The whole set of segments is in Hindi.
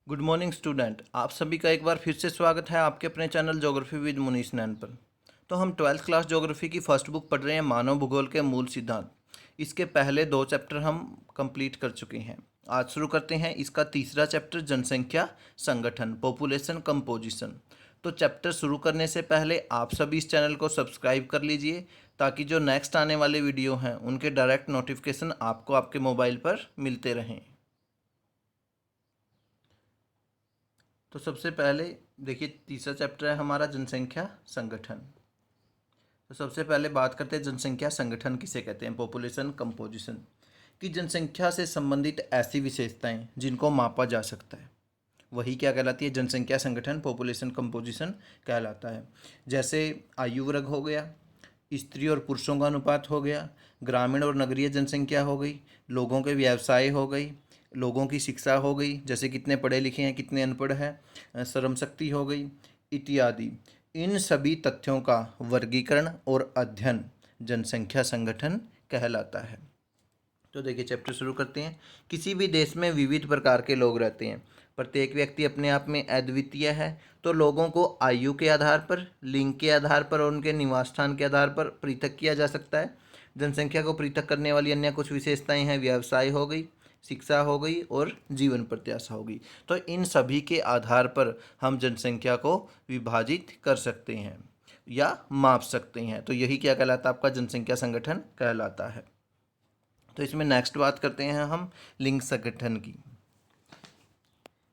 गुड मॉर्निंग स्टूडेंट, आप सभी का एक बार फिर से स्वागत है आपके अपने चैनल ज्योग्राफी विद मुनीस नैन पर। तो हम 12th क्लास ज्योग्राफी की फर्स्ट बुक पढ़ रहे हैं, मानव भूगोल के मूल सिद्धांत। इसके पहले 2 चैप्टर हम कंप्लीट कर चुके हैं। आज शुरू करते हैं इसका तीसरा चैप्टर, जनसंख्या संगठन, पॉपुलेशन कंपोजिशन। तो चैप्टर शुरू करने से पहले आप सभी इस चैनल को सब्सक्राइब कर लीजिए, ताकि जो नेक्स्ट आने वाले वीडियो हैं उनके डायरेक्ट नोटिफिकेशन आपको आपके मोबाइल पर मिलते रहें। तो सबसे पहले देखिए, तीसरा चैप्टर है हमारा जनसंख्या संगठन। तो सबसे पहले बात करते हैं जनसंख्या संगठन किसे कहते हैं, पॉपुलेशन कंपोजिशन। कि जनसंख्या से संबंधित ऐसी विशेषताएं जिनको मापा जा सकता है, वही क्या कहलाती है, जनसंख्या संगठन, पॉपुलेशन कंपोजिशन कहलाता है। जैसे आयु वर्ग हो गया, स्त्री और पुरुषों का अनुपात हो गया, ग्रामीण और नगरीय जनसंख्या हो गई, लोगों के व्यवसाय हो गई, लोगों की शिक्षा हो गई, जैसे कितने पढ़े लिखे हैं कितने अनपढ़ हैं, श्रम शक्ति हो गई इत्यादि। इन सभी तथ्यों का वर्गीकरण और अध्ययन जनसंख्या संगठन कहलाता है। तो देखिए, चैप्टर शुरू करते हैं। किसी भी देश में विविध प्रकार के लोग रहते हैं, प्रत्येक व्यक्ति अपने आप में अद्वितीय है। तो लोगों को आयु के आधार पर, लिंग के आधार पर और उनके निवास स्थान के आधार पर पृथक किया जा सकता है। जनसंख्या को पृथक करने वाली अन्य कुछ विशेषताएं हैं, व्यवसाय हो गई, शिक्षा हो गई और जीवन प्रत्याशा हो गई। तो इन सभी के आधार पर हम जनसंख्या को विभाजित कर सकते हैं या माप सकते हैं। तो यही क्या कहलाता है, आपका जनसंख्या संगठन कहलाता है। तो इसमें नेक्स्ट बात करते हैं हम लिंग संगठन की।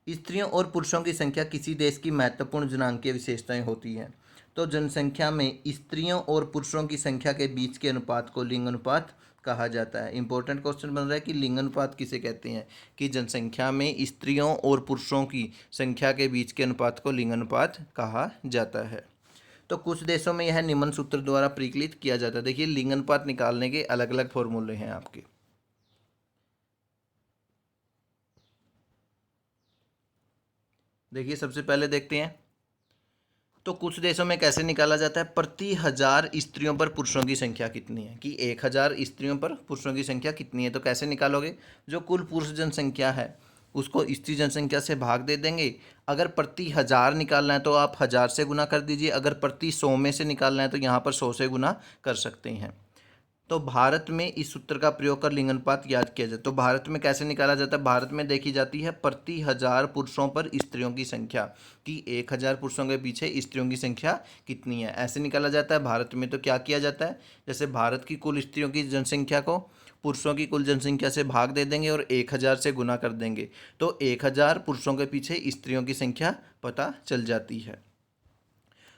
स्त्रियों और पुरुषों की संख्या किसी देश की महत्वपूर्ण जनांकीय विशेषताएं होती हैं। तो जनसंख्या में स्त्रियों और पुरुषों की संख्या के बीच के अनुपात को लिंग अनुपात कहा जाता है। इंपॉर्टेंट क्वेश्चन बन रहा है कि लिंग अनुपात किसे कहते हैं, कि जनसंख्या में स्त्रियों और पुरुषों की संख्या के बीच के अनुपात को लिंग अनुपात कहा जाता है। तो कुछ देशों में यह निम्न सूत्र द्वारा परिकलित किया जाता है। देखिए, लिंग अनुपात निकालने के अलग अलग फॉर्मूले हैं आपके। देखिए, सबसे पहले देखते हैं तो कुछ देशों में कैसे निकाला जाता है, प्रति 1000 स्त्रियों पर पुरुषों की संख्या कितनी है, कि 1000 स्त्रियों पर पुरुषों की संख्या कितनी है। तो कैसे निकालोगे, जो कुल पुरुष जनसंख्या है उसको स्त्री जनसंख्या से भाग दे देंगे। अगर प्रति 1000 निकालना है तो आप 1000 से गुना कर दीजिए, अगर प्रति 100 में से निकालना है तो यहाँ पर 100 से गुना कर सकते हैं। तो भारत में इस सूत्र का प्रयोग कर लिंग अनुपात याद किया जाए। तो भारत में कैसे निकाला जाता है, भारत में देखी जाती है प्रति 1000 पुरुषों पर स्त्रियों की संख्या, कि 1000 पुरुषों के पीछे स्त्रियों की संख्या कितनी है, ऐसे निकाला जाता है भारत में। तो क्या किया जाता है, जैसे भारत की कुल स्त्रियों की जनसंख्या को पुरुषों की कुल जनसंख्या से भाग दे देंगे और 1000 से गुना कर देंगे, तो 1000 पुरुषों के पीछे स्त्रियों की संख्या पता चल जाती है।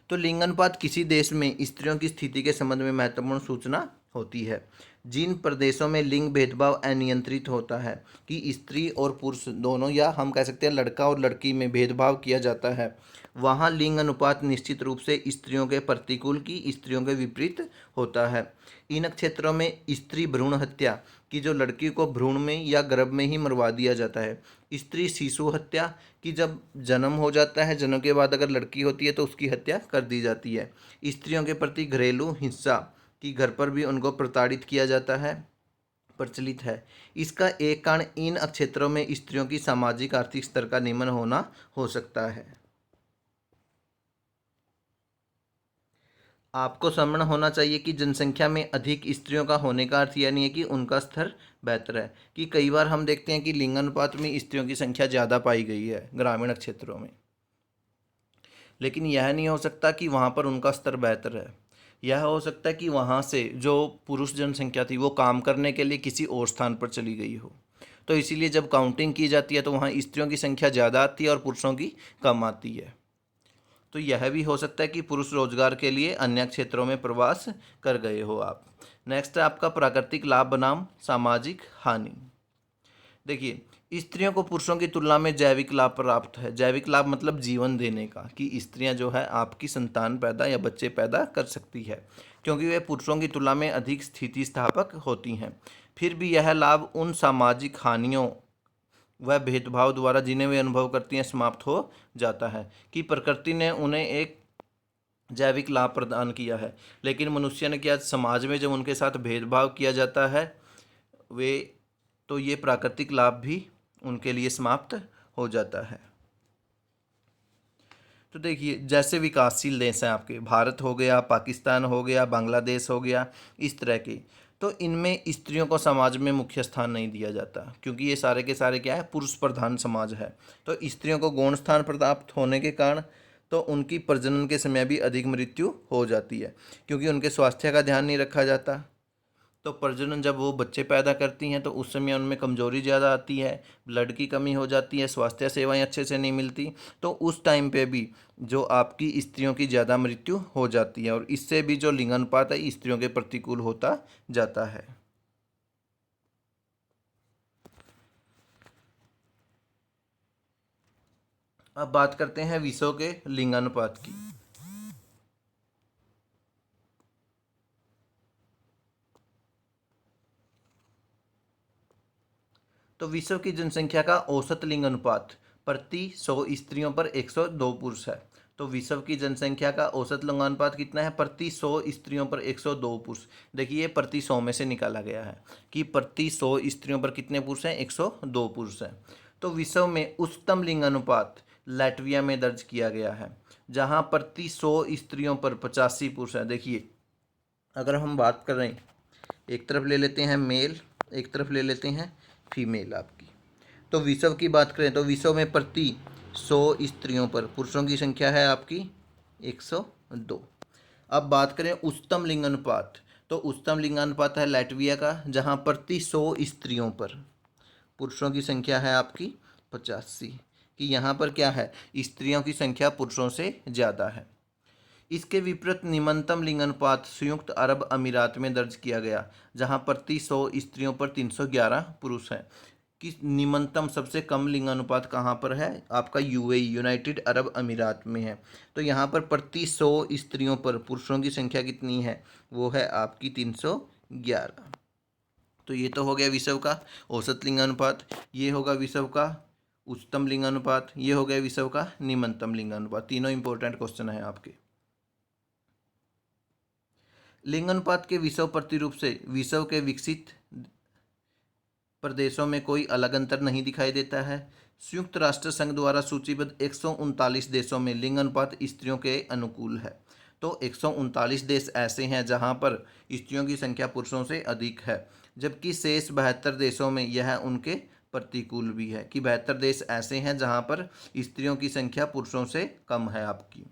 तो लिंग अनुपात किसी देश में स्त्रियों की स्थिति के संबंध में महत्वपूर्ण सूचना होती है। जिन प्रदेशों में लिंग भेदभाव अनियंत्रित होता है, कि स्त्री और पुरुष दोनों, या हम कह सकते हैं लड़का और लड़की में भेदभाव किया जाता है, वहाँ लिंग अनुपात निश्चित रूप से स्त्रियों के प्रतिकूल की स्त्रियों के विपरीत होता है। इन क्षेत्रों में स्त्री भ्रूण हत्या, कि जो लड़की को भ्रूण में या गर्भ में ही मरवा दिया जाता है। स्त्री शिशु हत्या, कि जब जन्म हो जाता है, जन्म के बाद अगर लड़की होती है तो उसकी हत्या कर दी जाती है। स्त्रियों के प्रति घरेलू हिंसा, कि घर पर भी उनको प्रताड़ित किया जाता है, प्रचलित है। इसका एक कारण इन क्षेत्रों में स्त्रियों की सामाजिक आर्थिक स्तर का निम्न होना हो सकता है। आपको स्मरण होना चाहिए कि जनसंख्या में अधिक स्त्रियों का होने का अर्थ यह नहीं है कि उनका स्तर बेहतर है, कि कई बार हम देखते हैं कि लिंग अनुपात में स्त्रियों की संख्या ज़्यादा पाई गई है ग्रामीण क्षेत्रों में, लेकिन यह नहीं हो सकता कि वहाँ पर उनका स्तर बेहतर है। यह हो सकता है कि वहाँ से जो पुरुष जनसंख्या थी वो काम करने के लिए किसी और स्थान पर चली गई हो। तो इसीलिए जब काउंटिंग की जाती है तो वहाँ स्त्रियों की संख्या ज़्यादा आती है और पुरुषों की कम आती है। तो यह भी हो सकता है कि पुरुष रोजगार के लिए अन्य क्षेत्रों में प्रवास कर गए हो आप। नेक्स्ट है आपका प्राकृतिक लाभ बनाम सामाजिक हानि। देखिए, स्त्रियों को पुरुषों की तुलना में जैविक लाभ प्राप्त है। जैविक लाभ मतलब जीवन देने का, कि स्त्रियां जो है आपकी संतान पैदा या बच्चे पैदा कर सकती है, क्योंकि वे पुरुषों की तुलना में अधिक स्थितिस्थापक होती हैं। फिर भी यह लाभ उन सामाजिक हानियों वह भेदभाव द्वारा जिन्हें वे अनुभव करती हैं समाप्त हो जाता है, कि प्रकृति ने उन्हें एक जैविक लाभ प्रदान किया है, लेकिन मनुष्य ने क्या, समाज में जब उनके साथ भेदभाव किया जाता है वे, तो ये प्राकृतिक लाभ भी उनके लिए समाप्त हो जाता है। तो देखिए, जैसे विकासशील देश हैं आपके, भारत हो गया, पाकिस्तान हो गया, बांग्लादेश हो गया, इस तरह के, तो इनमें स्त्रियों को समाज में मुख्य स्थान नहीं दिया जाता, क्योंकि ये सारे के सारे क्या है, पुरुष प्रधान समाज है। तो स्त्रियों को गौण स्थान प्राप्त होने के कारण तो उनकी प्रजनन के समय भी अधिक मृत्यु हो जाती है, क्योंकि उनके स्वास्थ्य का ध्यान नहीं रखा जाता। तो प्रजनन जब वो बच्चे पैदा करती हैं तो उस समय उनमें कमजोरी ज़्यादा आती है, ब्लड की कमी हो जाती है, स्वास्थ्य सेवाएं अच्छे से नहीं मिलती। तो उस टाइम पे भी जो आपकी स्त्रियों की ज़्यादा मृत्यु हो जाती है, और इससे भी जो लिंग अनुपात है स्त्रियों के प्रतिकूल होता जाता है। अब बात करते हैं विश्व के लिंगानुपात की। तो विश्व की जनसंख्या का औसत लिंग अनुपात प्रति 100 स्त्रियों पर 102 पुरुष है। तो विश्व की जनसंख्या का औसत लिंगानुपात कितना है? प्रति 100 स्त्रियों पर 102 पुरुष। देखिए, ये प्रति 100 में से निकाला गया है कि प्रति 100 स्त्रियों पर कितने पुरुष हैं? 102 पुरुष हैं। तो विश्व में उच्चतम लिंग अनुपात लाटविया में दर्ज किया गया है, जहां प्रति 100 स्त्रियों पर 85 पुरुष हैं। देखिए, अगर हम बात कर रहे हैं, एक तरफ ले लेते हैं मेल, एक तरफ ले लेते हैं फीमेल आपकी। तो विश्व की बात करें तो विश्व में प्रति 100 स्त्रियों पर पुरुषों की संख्या है आपकी 102। अब बात करें उच्चतम लिंग अनुपात, तो उच्चतम लिंग अनुपात है लैटविया का, जहां प्रति 100 स्त्रियों पर पुरुषों की संख्या है आपकी 85, कि यहाँ पर क्या है, स्त्रियों की संख्या पुरुषों से ज़्यादा है। इसके विपरीत निम्नतम लिंग अनुपात संयुक्त अरब अमीरात में दर्ज किया गया, जहां प्रति 100 स्त्रियों पर 311 पुरुष हैं। कि निम्नतम सबसे कम लिंग अनुपात कहाँ पर है? आपका यूएई, यूनाइटेड अरब अमीरात में है। तो यहाँ पर प्रति 100 स्त्रियों पर पुरुषों की संख्या कितनी है? वो है आपकी 311। तो ये तो हो गया विश्व का औसत लिंग अनुपात, ये होगा विश्व का उच्चतम लिंग अनुपात, ये हो गया विश्व का निम्नतम लिंग अनुपात। तीनों इंपॉर्टेंट क्वेश्चन है आपके। लिंग अनुपात के विश्व प्रतिरूप से विश्व के विकसित प्रदेशों में कोई अलग अंतर नहीं दिखाई देता है। संयुक्त राष्ट्र संघ द्वारा सूचीबद्ध 139 देशों में लिंग अनुपात स्त्रियों के अनुकूल है। तो 139 देश ऐसे हैं जहां पर स्त्रियों की संख्या पुरुषों से अधिक है, जबकि शेष 72 देशों में यह उनके प्रतिकूल भी है, कि 72 देश ऐसे हैं जहां पर स्त्रियों की संख्या पुरुषों से कम है आपकी।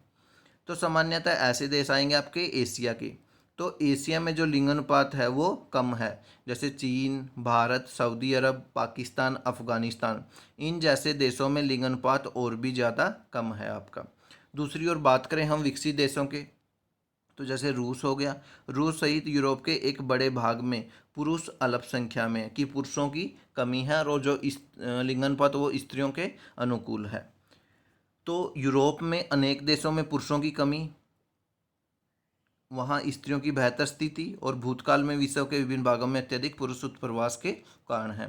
तो सामान्यतः ऐसे देश आएंगे आपके एशिया के। तो एशिया में जो लिंग अनुपात है वो कम है, जैसे चीन, भारत, सऊदी अरब, पाकिस्तान, अफगानिस्तान, इन जैसे देशों में लिंग अनुपात और भी ज़्यादा कम है आपका। दूसरी ओर बात करें हम विकसित देशों के, तो जैसे रूस हो गया, रूस सहित यूरोप के एक बड़े भाग में पुरुष अल्पसंख्या में, कि पुरुषों की कमी है, और जो इस लिंग अनुपात वो स्त्रियों के अनुकूल है। तो यूरोप में अनेक देशों में पुरुषों की कमी, वहाँ स्त्रियों की बेहतर स्थिति, और भूतकाल में विश्व के विभिन्न भागों में अत्यधिक पुरुष उत्प्रवास के कारण है।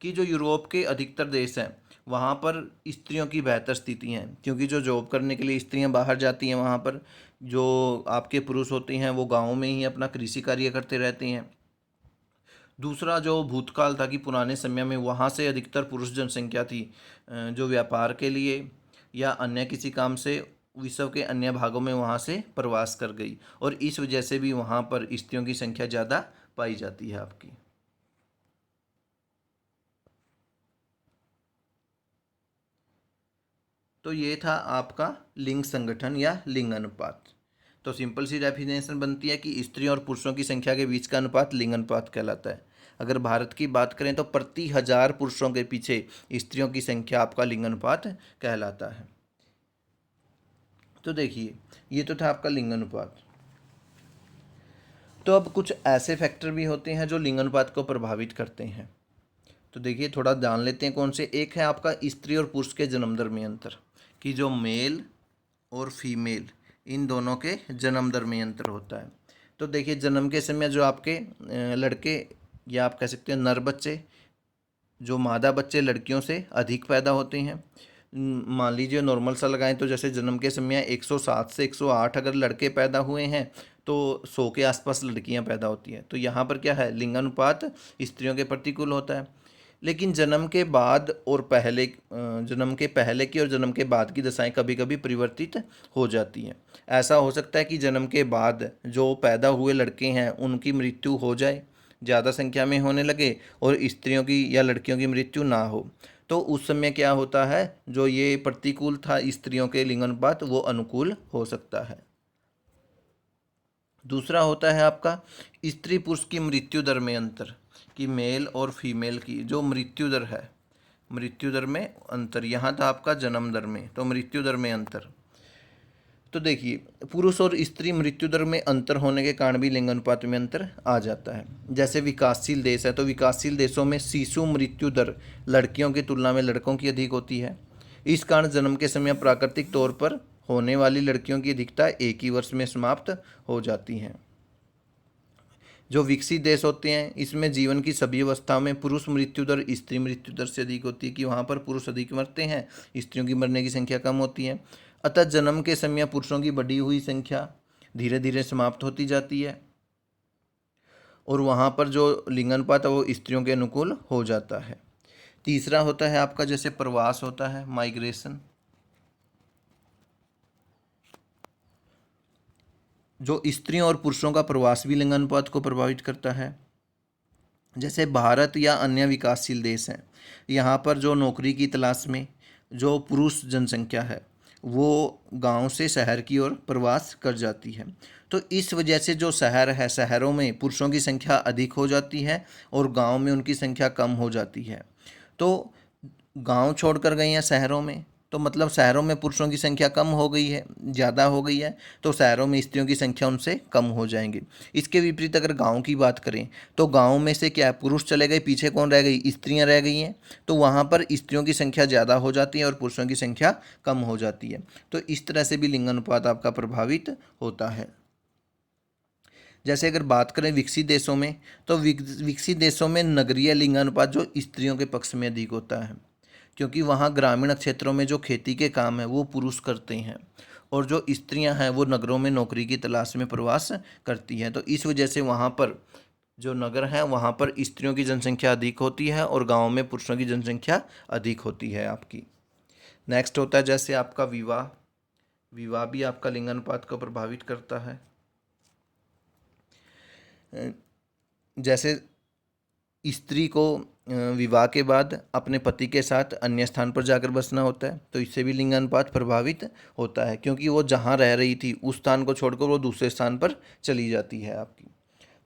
कि जो यूरोप के अधिकतर देश हैं वहाँ पर स्त्रियों की बेहतर स्थिति हैं, क्योंकि जो जॉब करने के लिए स्त्रियाँ बाहर जाती हैं, वहाँ पर जो आपके पुरुष होते हैं वो गाँव में ही अपना कृषि कार्य करते रहते हैं। दूसरा जो भूतकाल था कि पुराने समय में वहाँ से अधिकतर पुरुष जनसंख्या थी, जो व्यापार के लिए या अन्य किसी काम से विश्व के अन्य भागों में वहाँ से प्रवास कर गई, और इस वजह से भी वहाँ पर स्त्रियों की संख्या ज़्यादा पाई जाती है आपकी। तो ये था आपका लिंग संगठन या लिंग अनुपात। तो सिंपल सी डेफिनेशन बनती है कि स्त्री और पुरुषों की संख्या के बीच का अनुपात लिंग अनुपात कहलाता है। अगर भारत की बात करें तो प्रति 1000 पुरुषों के पीछे स्त्रियों की संख्या आपका लिंग अनुपात कहलाता है। तो देखिए, ये तो था आपका लिंग अनुपात। तो अब कुछ ऐसे फैक्टर भी होते हैं जो लिंग अनुपात को प्रभावित करते हैं। तो देखिए, थोड़ा जान लेते हैं कौन से। एक है आपका स्त्री और पुरुष के जन्म दर में अंतर, कि जो मेल और फीमेल इन दोनों के जन्म दर में अंतर होता है। तो देखिए, जन्म के समय जो आपके लड़के या आप कह सकते हैं नर बच्चे, जो मादा बच्चे लड़कियों से अधिक पैदा होते हैं। मान लीजिए नॉर्मल सा लगाएं तो जैसे जन्म के समय 107 से 108 अगर लड़के पैदा हुए हैं तो 100 के आसपास लड़कियां पैदा होती हैं। तो यहाँ पर क्या है, लिंगानुपात स्त्रियों के प्रतिकूल होता है। लेकिन जन्म के बाद और पहले जन्म के पहले की और जन्म के बाद की दशाएं कभी कभी परिवर्तित हो जाती हैं। ऐसा हो सकता है कि जन्म के बाद जो पैदा हुए लड़के हैं उनकी मृत्यु हो जाए, ज़्यादा संख्या में होने लगे, और स्त्रियों की या लड़कियों की मृत्यु ना हो। तो उस समय क्या होता है, जो ये प्रतिकूल था स्त्रियों के लिंग अनुपात वो अनुकूल हो सकता है। दूसरा होता है आपका स्त्री पुरुष की मृत्यु दर में अंतर, कि मेल और फीमेल की जो मृत्यु दर है, मृत्यु दर में अंतर। यहाँ था आपका जन्म दर में, तो मृत्यु दर में अंतर। तो देखिए, पुरुष और स्त्री मृत्यु दर में अंतर होने के कारण भी लिंग अनुपात में अंतर आ जाता है। जैसे विकासशील देश है, तो विकासशील देशों में शिशु मृत्यु दर लड़कियों की तुलना में लड़कों की अधिक होती है। इस कारण जन्म के समय प्राकृतिक तौर पर होने वाली लड़कियों की अधिकता एक ही वर्ष में समाप्त हो जाती है। जो विकसित देश होते हैं इसमें जीवन की सभी अवस्थाओं में पुरुष मृत्यु दर स्त्री मृत्यु दर से अधिक होती है, कि वहाँ पर पुरुष अधिक मरते हैं, स्त्रियों की मरने की संख्या कम होती है। अतः जन्म के समय पुरुषों की बढ़ी हुई संख्या धीरे धीरे समाप्त होती जाती है, और वहाँ पर जो लिंगानुपात है वो स्त्रियों के अनुकूल हो जाता है। तीसरा होता है आपका जैसे प्रवास होता है, माइग्रेशन, जो स्त्रियों और पुरुषों का प्रवास भी लिंगानुपात को प्रभावित करता है। जैसे भारत या अन्य विकासशील देश हैं, यहाँ पर जो नौकरी की तलाश में जो पुरुष जनसंख्या है वो गांव से शहर की ओर प्रवास कर जाती है। तो इस वजह से जो शहर है, शहरों में पुरुषों की संख्या अधिक हो जाती है और गांव में उनकी संख्या कम हो जाती है। तो गांव छोड़कर गए हैं शहरों में, तो मतलब शहरों में पुरुषों की संख्या कम हो गई है, ज़्यादा हो गई है, तो शहरों में स्त्रियों की संख्या उनसे कम हो जाएंगी। इसके विपरीत अगर गांव की बात करें तो गांव में से क्या है, पुरुष चले गए, पीछे कौन रह गई, स्त्रियां रह गई हैं। तो वहाँ पर स्त्रियों की संख्या ज़्यादा हो जाती है और पुरुषों की संख्या कम हो जाती है। तो इस तरह से भी लिंगानुपात आपका प्रभावित होता है। जैसे अगर बात करें विकसित देशों में, तो विकसित देशों में नगरीय लिंगानुपात जो स्त्रियों के पक्ष में अधिक होता है, क्योंकि वहाँ ग्रामीण क्षेत्रों में जो खेती के काम है वो पुरुष करते हैं, और जो स्त्रियां हैं वो नगरों में नौकरी की तलाश में प्रवास करती हैं। तो इस वजह से वहाँ पर जो नगर हैं वहाँ पर स्त्रियों की जनसंख्या अधिक होती है और गाँव में पुरुषों की जनसंख्या अधिक होती है आपकी। नेक्स्ट होता है जैसे आपका विवाह, विवाह भी आपका लिंगानुपात को प्रभावित करता है। जैसे स्त्री को विवाह के बाद अपने पति के साथ अन्य स्थान पर जाकर बसना होता है, तो इससे भी लिंगानुपात प्रभावित होता है, क्योंकि वो जहाँ रह रही थी उस स्थान को छोड़कर वो दूसरे स्थान पर चली जाती है आपकी।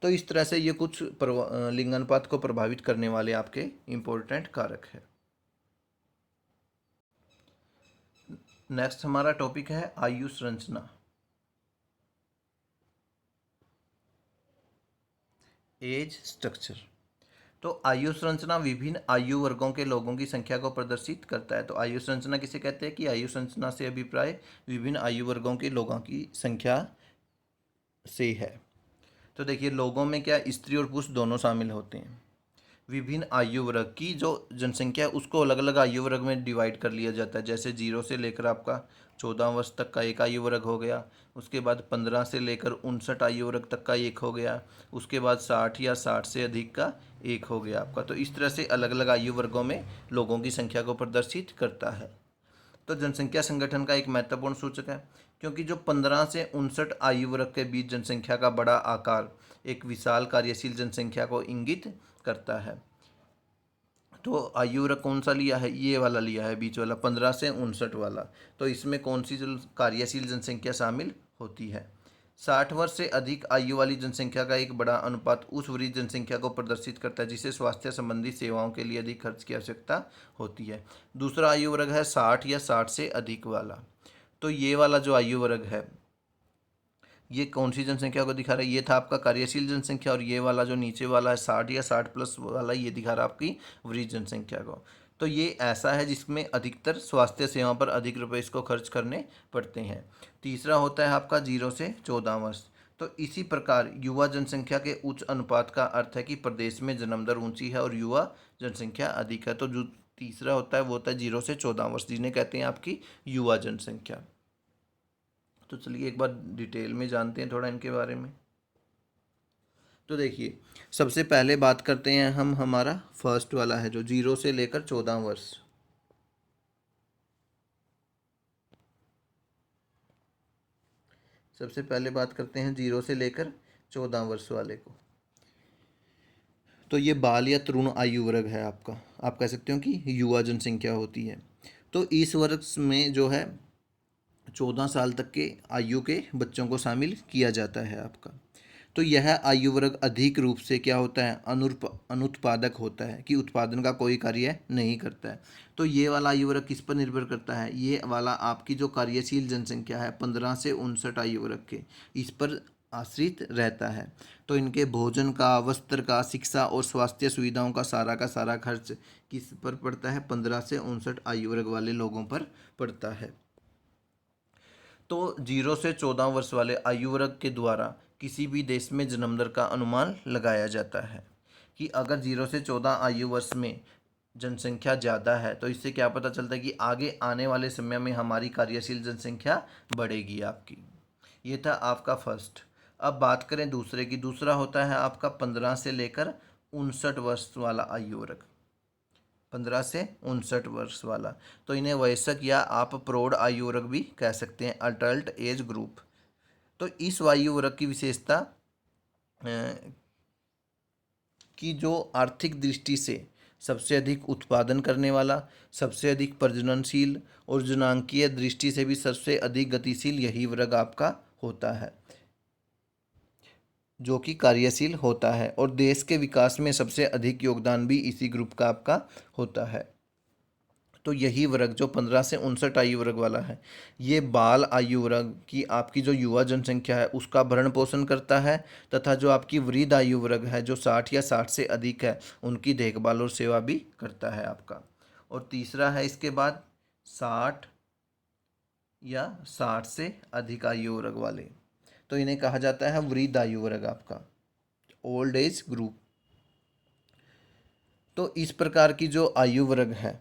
तो इस तरह से ये कुछ लिंगानुपात को प्रभावित करने वाले आपके इम्पोर्टेंट कारक है। नेक्स्ट हमारा टॉपिक है आयु संरचना, एज स्ट्रक्चर। तो आयु संरचना विभिन्न आयु वर्गों के लोगों की संख्या को प्रदर्शित करता है। तो आयु संरचना किसे कहते हैं, कि आयु संरचना से अभिप्राय विभिन्न आयु वर्गों के लोगों की संख्या से है। तो देखिए, लोगों में क्या स्त्री और पुरुष दोनों शामिल होते हैं। विभिन्न आयु वर्ग की जो जनसंख्या है उसको अलग अलग आयु वर्ग में डिवाइड कर लिया जाता है। जैसे 0 से लेकर आपका 14 वर्ष तक का एक आयु वर्ग हो गया, उसके बाद 15 से लेकर 59 आयु वर्ग तक का एक हो गया, उसके बाद 60 या 60 से अधिक का एक हो गया आपका। तो इस तरह से अलग अलग आयु वर्गों में लोगों की संख्या को प्रदर्शित करता है। तो जनसंख्या संगठन का एक महत्वपूर्ण सूचक है, क्योंकि जो 15 से 59 आयु वर्ग के बीच जनसंख्या का बड़ा आकार एक विशाल कार्यशील जनसंख्या को इंगित करता है। तो आयु वर्ग कौन सा लिया है, ये वाला लिया है बीच वाला 15 से 59 वाला। तो इसमें कौन सी कार्यशील जनसंख्या शामिल होती है। 60 वर्ष से अधिक आयु वाली जनसंख्या का एक बड़ा अनुपात उस वृद्ध जनसंख्या को प्रदर्शित करता है जिसे स्वास्थ्य संबंधी सेवाओं के लिए अधिक खर्च की आवश्यकता होती है। दूसरा आयु वर्ग है 60 या 60 से अधिक वाला। तो ये वाला जो आयु वर्ग है ये कौन सी जनसंख्या को दिखा रहा है, ये था आपका कार्यशील जनसंख्या, और ये वाला जो नीचे वाला है 60 या 60 प्लस वाला ये दिखा रहा है आपकी वृद्ध जनसंख्या को। तो ये ऐसा है जिसमें अधिकतर स्वास्थ्य सेवाओं पर अधिक रुपए इसको खर्च करने पड़ते हैं। तीसरा होता है आपका 0 से 14 वर्ष। तो इसी प्रकार युवा जनसंख्या के उच्च अनुपात का अर्थ है कि प्रदेश में जन्म दर ऊंची है और युवा जनसंख्या अधिक है। तो जो तीसरा होता है वो होता है 0 से 14 वर्ष, जिन्हें कहते हैं आपकी युवा जनसंख्या। तो चलिए एक बार डिटेल में जानते हैं थोड़ा इनके बारे में। तो देखिए, सबसे पहले बात करते हैं हम, हमारा फर्स्ट वाला है जो 0 से लेकर 14 वर्ष। सबसे पहले बात करते हैं 0 से लेकर 14 वर्ष वाले को। तो ये बाल या तरुण आयु वर्ग है आपका, आप कह सकते हो कि युवा जनसंख्या होती है। तो इस वर्ग में जो है 14 साल तक के आयु के बच्चों को शामिल किया जाता है आपका। तो यह आयु वर्ग अधिक रूप से क्या होता है, अनुत्पादक होता है, कि उत्पादन का कोई कार्य नहीं करता है। तो ये वाला आयु वर्ग किस पर निर्भर करता है, ये वाला आपकी जो कार्यशील जनसंख्या है 15 से 59 आयु वर्ग के, इस पर आश्रित रहता है। तो इनके भोजन का, वस्त्र का, शिक्षा और स्वास्थ्य सुविधाओं का सारा खर्च किस पर पड़ता है, 15 से 59 आयु वर्ग वाले लोगों पर पड़ता है। तो 0 से 14 वर्ष वाले आयु वर्ग के द्वारा किसी भी देश में जन्म दर का अनुमान लगाया जाता है, कि अगर 0 से 14 आयु वर्ष में जनसंख्या ज़्यादा है तो इससे क्या पता चलता है कि आगे आने वाले समय में हमारी कार्यशील जनसंख्या बढ़ेगी आपकी। ये था आपका फर्स्ट। अब बात करें दूसरे की। दूसरा होता है आपका 15 से लेकर 59 वर्ष वाला आयु वर्ग। 15 से 59 वर्ष वाला, तो इन्हें वयस्क या आप प्रौढ़ आयु वर्ग भी कह सकते हैं, अडल्ट एज ग्रुप। तो इस आयु वर्ग की विशेषता कि जो आर्थिक दृष्टि से सबसे अधिक उत्पादन करने वाला, सबसे अधिक प्रजननशील और जनांकीय दृष्टि से भी सबसे अधिक गतिशील यही वर्ग आपका होता है, जो कि कार्यशील होता है, और देश के विकास में सबसे अधिक योगदान भी इसी ग्रुप का आपका होता है। तो यही वर्ग जो 15 से 59 आयु वर्ग वाला है, ये बाल आयु वर्ग की आपकी जो युवा जनसंख्या है उसका भरण पोषण करता है, तथा जो आपकी वृद्ध आयु वर्ग है जो 60 या 60 से अधिक है उनकी देखभाल और सेवा भी करता है आपका। और तीसरा है इसके बाद 60 या 60 से अधिक आयु वर्ग वाले, तो इन्हें कहा जाता है वृद्ध आयु वर्ग आपका, ओल्ड एज ग्रुप। तो इस प्रकार की जो आयु वर्ग है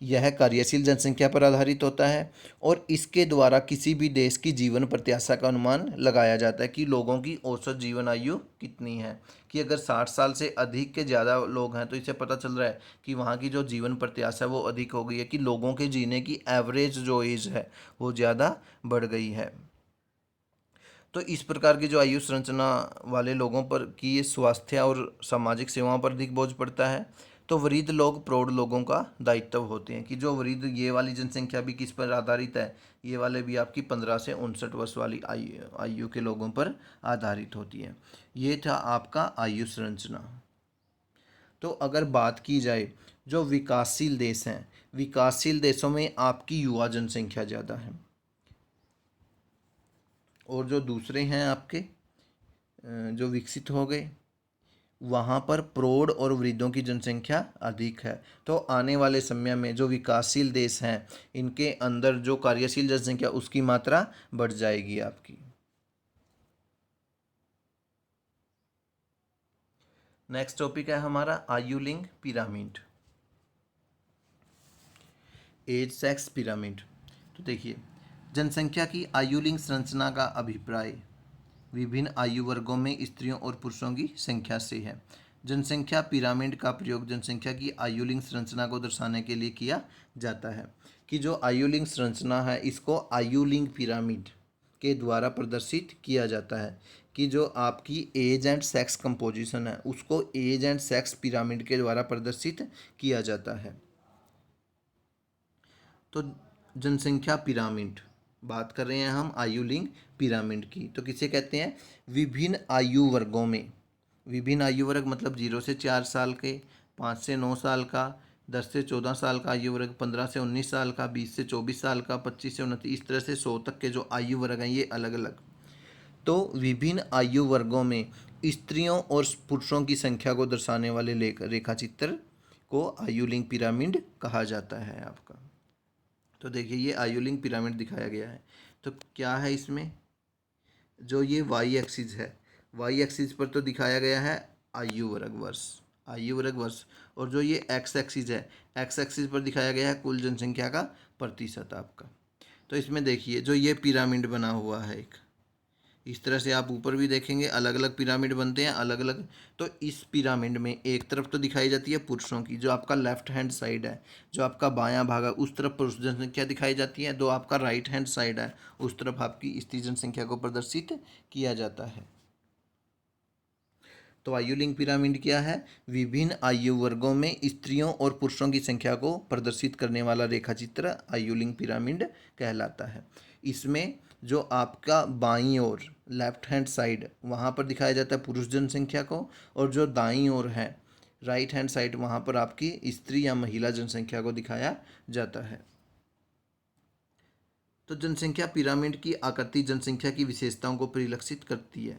यह कार्यशील जनसंख्या पर आधारित होता है, और इसके द्वारा किसी भी देश की जीवन प्रत्याशा का अनुमान लगाया जाता है कि लोगों की औसत जीवन आयु कितनी है। कि अगर 60 साल से अधिक के ज़्यादा लोग हैं तो इससे पता चल रहा है कि वहाँ की जो जीवन प्रत्याशा है वो अधिक हो गई है, कि लोगों के जीने की एवरेज जो एज है वो ज़्यादा बढ़ गई है। तो इस प्रकार की जो आयु संरचना वाले लोगों पर की ये स्वास्थ्य और सामाजिक सेवाओं पर अधिक बोझ पड़ता है। तो वृद्ध लोग प्रौढ़ लोगों का दायित्व होते हैं, कि जो वृद्ध ये वाली जनसंख्या भी किस पर आधारित है, ये वाले भी आपकी 15 से 59 वर्ष वाली आयु के लोगों पर आधारित होती है। ये था आपका आयु संरचना। तो अगर बात की जाए जो विकासशील देश हैं, विकासशील देशों में आपकी युवा जनसंख्या ज़्यादा है, और जो दूसरे हैं आपके जो विकसित हो गए वहाँ पर प्रौढ़ और वृद्धों की जनसंख्या अधिक है। तो आने वाले समय में जो विकासशील देश हैं इनके अंदर जो कार्यशील जनसंख्या उसकी मात्रा बढ़ जाएगी आपकी। नेक्स्ट टॉपिक है हमारा आयु लिंग पिरामिड, एज सेक्स पिरामिड। तो देखिए, जनसंख्या की आयु लिंग संरचना का अभिप्राय विभिन्न आयु वर्गों में स्त्रियों और पुरुषों की संख्या से है। जनसंख्या पिरामिड का प्रयोग जनसंख्या की आयु लिंग संरचना को दर्शाने के लिए किया जाता है, कि जो आयु लिंग संरचना है इसको आयु लिंग पिरामिड के द्वारा प्रदर्शित किया जाता है, कि जो आपकी एज एंड सेक्स कंपोजिशन है उसको एज एंड सेक्स पिरामिड के द्वारा प्रदर्शित किया जाता है। तो जनसंख्या पिरामिड बात कर रहे हैं हम आयु लिंग पिरामिड की, तो किसे कहते हैं, विभिन्न आयु वर्गों में, विभिन्न आयु वर्ग मतलब 0 से 4 साल के, 5 से 9 साल का, 10 से 14 साल का आयु वर्ग, 15 से 19 साल का, 20 से 24 साल का, 25 से 29, इस तरह से 100 तक के जो आयु वर्ग हैं ये अलग अलग। तो विभिन्न आयु वर्गों में स्त्रियों और पुरुषों की संख्या को दर्शाने वाले रेखा चित्र को आयु लिंग पिरामिड कहा जाता है आपका। तो देखिए ये आयु लिंग पिरामिड दिखाया गया है। तो क्या है इसमें, जो ये वाई एक्सिस है, वाई एक्सिस पर तो दिखाया गया है आयु वर्ग वर्ष, आयु वर्ग वर्ष, और जो ये एक्स एक्सिस है, एक्स एक्सिस पर दिखाया गया है कुल जनसंख्या का प्रतिशत आपका। तो इसमें देखिए जो ये पिरामिड बना हुआ है एक, इस तरह से आप ऊपर भी देखेंगे अलग अलग पिरामिड बनते हैं अलग अलग। तो इस पिरामिड में एक तरफ तो दिखाई जाती है पुरुषों की, जो आपका लेफ्ट हैंड साइड है, जो आपका बायां भाग है उस तरफ पुरुष जनसंख्या दिखाई जाती है। जो आपका राइट हैंड साइड है उस तरफ आपकी स्त्री जनसंख्या को प्रदर्शित किया जाता है। तो आयुलिंग पिरामिड क्या है? विभिन्न आयु वर्गों में स्त्रियों और पुरुषों की संख्या को प्रदर्शित करने वाला रेखाचित्र आयुलिंग पिरामिड कहलाता है। इसमें जो आपका बाईं ओर लेफ्ट हैंड साइड वहाँ पर दिखाया जाता है पुरुष जनसंख्या को, और जो दाईं ओर है राइट हैंड साइड वहाँ पर आपकी स्त्री या महिला जनसंख्या को दिखाया जाता है। तो जनसंख्या पिरामिड की आकृति जनसंख्या की विशेषताओं को परिलक्षित करती है,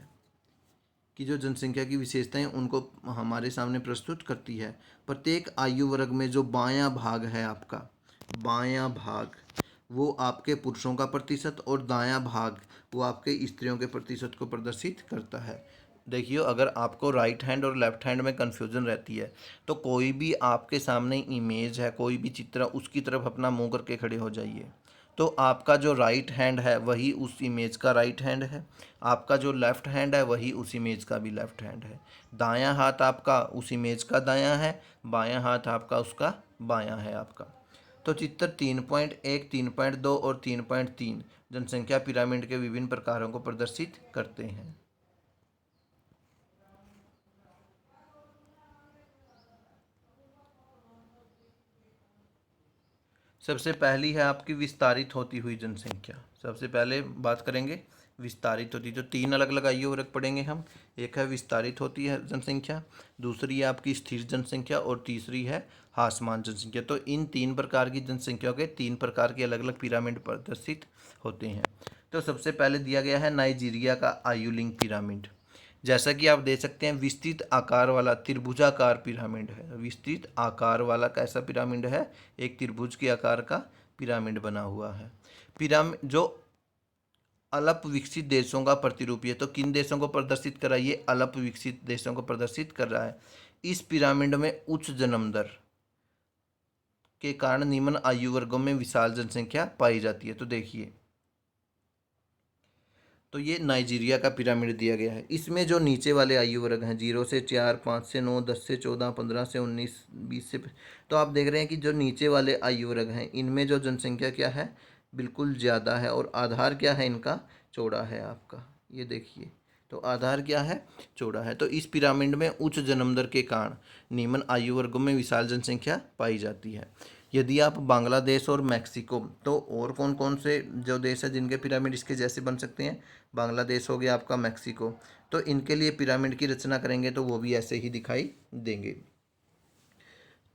कि जो जनसंख्या की विशेषताएं उनको हमारे सामने प्रस्तुत करती है। प्रत्येक आयु वर्ग में जो बायां भाग है आपका, बायां भाग वो आपके पुरुषों का प्रतिशत और दायां भाग वो आपके स्त्रियों के प्रतिशत को प्रदर्शित करता है। देखिए, अगर आपको राइट हैंड और लेफ्ट हैंड में कन्फ्यूज़न रहती है तो कोई भी आपके सामने इमेज है, कोई भी चित्र, उसकी तरफ अपना मुंह करके खड़े हो जाइए। तो आपका जो राइट हैंड है वही उस इमेज का राइट हैंड है, आपका जो लेफ्ट हैंड है वही उस इमेज का भी लेफ्ट हैंड है। दायां हाथ आपका उस इमेज का दायां है, बायां हाथ आपका उसका बायां है आपका। तो चित्र 3.1, 3.2 और 3.3 जनसंख्या पिरामिड के विभिन्न प्रकारों को प्रदर्शित करते हैं। सबसे पहली है आपकी विस्तारित होती हुई जनसंख्या। सबसे पहले बात करेंगे विस्तारित होती, तो तीन अलग अलग आयु वर्ग पढ़ेंगे हम। एक है विस्तारित होती है जनसंख्या, दूसरी है आपकी स्थिर जनसंख्या और तीसरी है हासमान जनसंख्या। तो इन तीन प्रकार की जनसंख्या के तीन प्रकार के अलग अलग पिरामिड प्रदर्शित होते हैं। तो सबसे पहले दिया गया है नाइजीरिया का आयुलिंग पिरामिड। जैसा कि आप देख सकते हैं विस्तृत आकार वाला त्रिभुजाकार पिरामिड है। विस्तृत आकार वाला कैसा पिरामिड है? एक त्रिभुज के आकार का पिरामिड बना हुआ है। पिरामिड जो अल्प विकसित देशों का प्रतिरूपी है। तो किन देशों को प्रदर्शित कर रहा है? ये अल्प विकसित देशों को प्रदर्शित कर रहा है। इस पिरामिड में उच्च जन्म दर के कारण निम्न आयु वर्गों में विशाल जनसंख्या पाई जाती है। तो देखिए, तो ये नाइजीरिया का पिरामिड दिया गया है। इसमें जो नीचे वाले आयु वर्ग हैं 0 से 4, 5 से 9, 10 से 14, 15 से 19, 20 से, तो आप देख रहे हैं कि जो नीचे वाले आयु वर्ग हैं इनमें जो जनसंख्या क्या है बिल्कुल ज़्यादा है, और आधार क्या है इनका? चौड़ा है आपका। ये देखिए, तो आधार क्या है? चौड़ा है। तो इस पिरामिड में उच्च जन्म दर के कारण निम्न आयु वर्गों में विशाल जनसंख्या पाई जाती है। यदि आप बांग्लादेश और मैक्सिको, तो और कौन कौन से जो देश है जिनके पिरामिड इसके जैसे बन सकते हैं? बांग्लादेश हो गया आपका, मैक्सिको, तो इनके लिए पिरामिड की रचना करेंगे तो वो भी ऐसे ही दिखाई देंगे।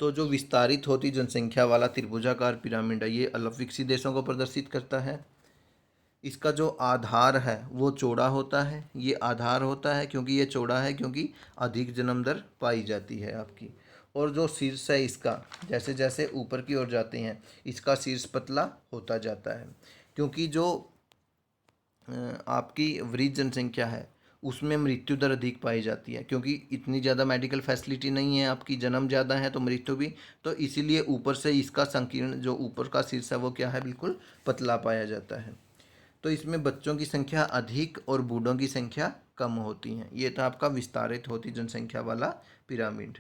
तो जो विस्तारित होती जनसंख्या वाला त्रिभुजाकार पिरामिड है ये अल्प विकसित देशों को प्रदर्शित करता है। इसका जो आधार है वो चौड़ा होता है। ये आधार होता है क्योंकि ये चौड़ा है, क्योंकि अधिक जन्म दर पाई जाती है आपकी। और जो शीर्ष है इसका, जैसे जैसे ऊपर की ओर जाते हैं इसका शीर्ष पतला होता जाता है, क्योंकि जो आपकी वृद्ध जनसंख्या है उसमें मृत्यु दर अधिक पाई जाती है, क्योंकि इतनी ज़्यादा मेडिकल फैसिलिटी नहीं है आपकी, जन्म ज़्यादा है तो मृत्यु भी। तो इसीलिए ऊपर से इसका संकीर्ण जो ऊपर का शीर्ष है वो क्या है? बिल्कुल पतला पाया जाता है। तो इसमें बच्चों की संख्या अधिक और बूढ़ों की संख्या कम होती है। ये था आपका विस्तारित होती जनसंख्या वाला पिरामिड।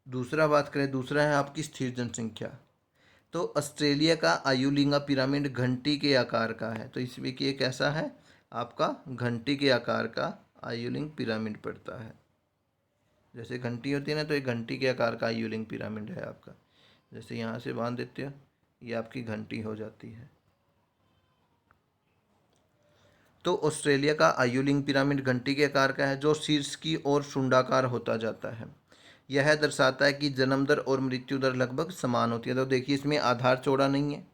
दूसरा बात करें, दूसरा है आपकी स्थिर जनसंख्या। तो ऑस्ट्रेलिया का आयुलिंगा पिरामिड घंटी के आकार का है। तो इसमें कि कैसा है? आपका घंटी के आकार का आयुलिंग पिरामिड पड़ता है। जैसे घंटी होती है ना, तो एक घंटी के आकार का आयुलिंग पिरामिड है आपका। जैसे यहाँ से बांध देते हो, ये आपकी घंटी हो जाती है। तो ऑस्ट्रेलिया का आयुलिंग पिरामिड घंटी के आकार का है, जो शीर्ष की ओर शुंडाकार होता जाता है। यह दर्शाता है कि जन्म दर और मृत्यु दर लगभग समान होती है। तो देखिए, इसमें आधार चौड़ा नहीं है,